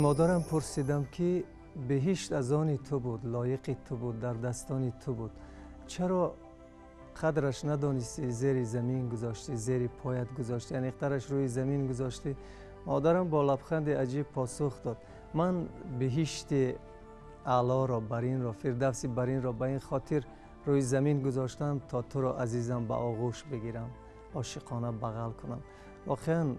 مادرم پرسیدم که بهشت از آن تو بود، لایق تو بود، در دستان تو بود، چرا قدرش ندانستی زیر زمین گذاشتی، زیر پایت گذاشتی، انیخترش روی زمین گذاشتی؟ مادرم با لبخند عجیب پاسخ داد من بهشت اعلی را، برین را، فردوس برین را به این خاطر روی زمین گذاشتم تا تو را عزیزم به آغوش بگیرم، عاشقانه بغل کنم. واقعا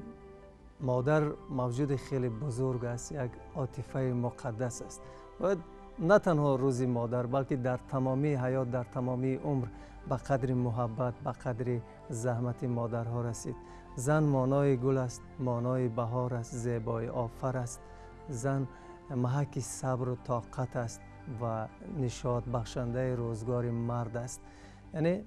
مادر موجود خیلی بزرگ است، یک عاطفه مقدس است. باید نه تنها روز مادر بلکه در تمامی حیات، در تمامی عمر به قدر محبت، به قدر زحمت مادرها رسید. زن مانای گل است، مانای بهار است، زیبای آفر است. زن محک صبر و طاقت است و نشاط بخشنده روزگار مرد است. یعنی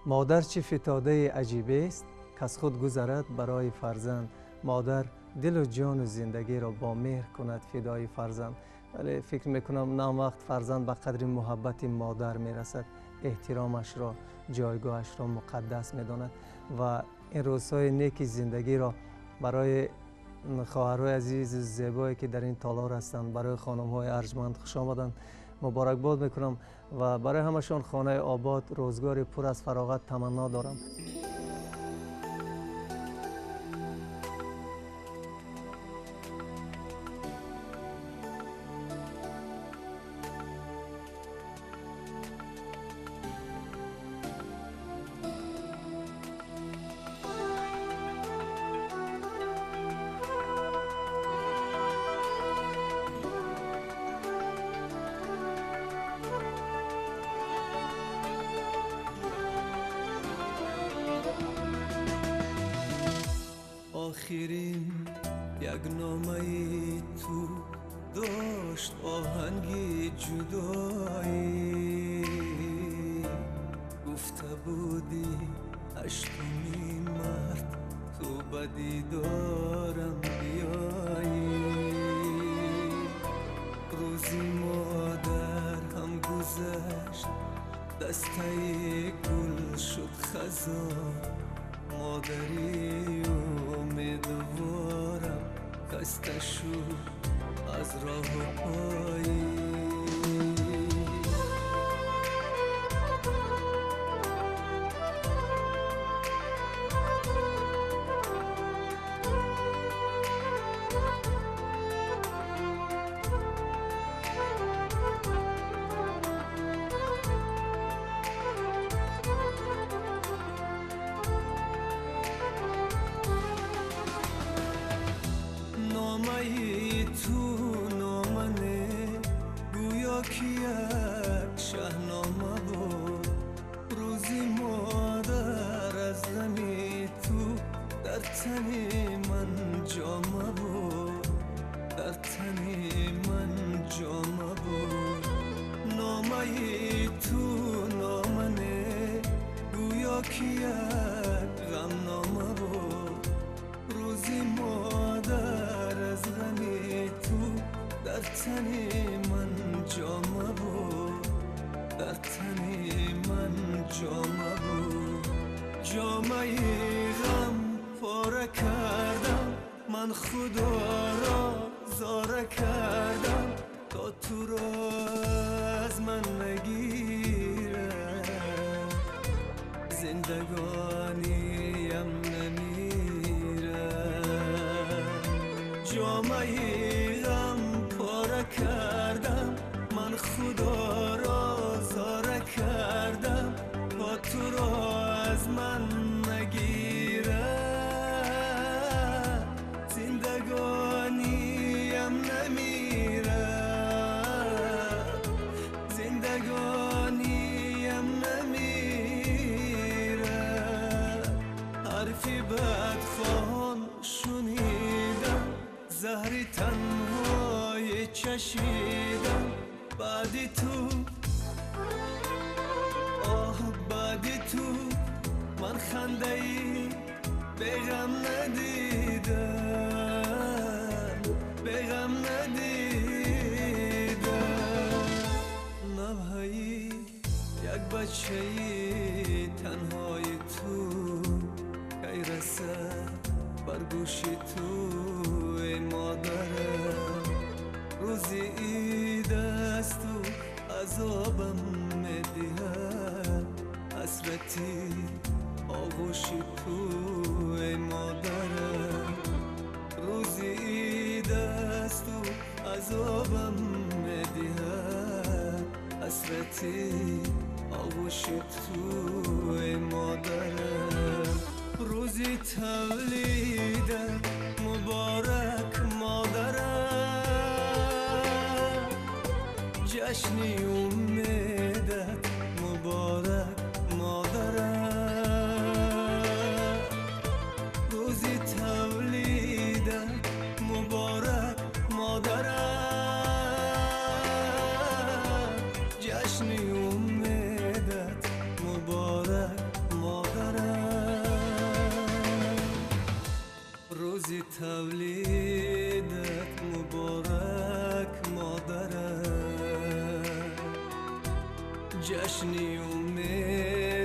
مادر چه فتاده عجیبه است که از خود گذرد برای فرزند. مادر دل و جان و زندگی را با مهر کند فدای فرزند. ولی فکر میکنم نه وقت فرزند به قدر محبت مادر میرسد، احترامش را، جایگاهش را مقدس میداند و این روزهای نیک زندگی را برای خواهرای عزیز زیبایی که در این تالار هستند، برای خانم‌های ارجمند خوش آمدند مبارکباد میکنم و برای همشان خانه آباد، روزگار پر از فراغت تمنا دارم. آخرین یک نامه تو داشت آهنگی جدایی، گفته بودی هشتمین مرد تو بدی دارم بیایی. روزی مادر هم گذشت، دسته گل شد خزان، مادری امیدوارم خسته شد از راه و پایی. تو نامنه گویا که یک شهنامه بود، روزی مادر از غمی تو در تن من جامه بود، در تن من جامه بود. نامه تو نامنه گویا که یک غمنامه بود، روزی مادر از غمی تو در تن من جامه بود، در تن من جامه بود. جامه غم پاره کردم، من خدا را زاره کردم تا تو را از من نگیره، زندگانیم نمیره. جامه غم پاره کردم، من خدا را زاره کردم تا تو را از من نگیره، زندگانیم نمیره، زندگانیم نمیره. حرفی بدخوان شنیدم، زهری تنهای چشیدم، بعدی تو آه بعدی تو من خنده ای بغم ندیدم، بغم ندیدم. نوحه‌ای یک بچه ای تنهای تو کی رسد بر گوش تو ای مادر عذابم میدهد حسرتی آغوش توی مادرم روزی تولیدت مبارک مادرم جشنی امیدت مبارک مادرم روزی تولیدت مبارک مادرم جشنی امیدت مبارک مادرم روزی تولیدت مبارک مادرم جشنی امیدت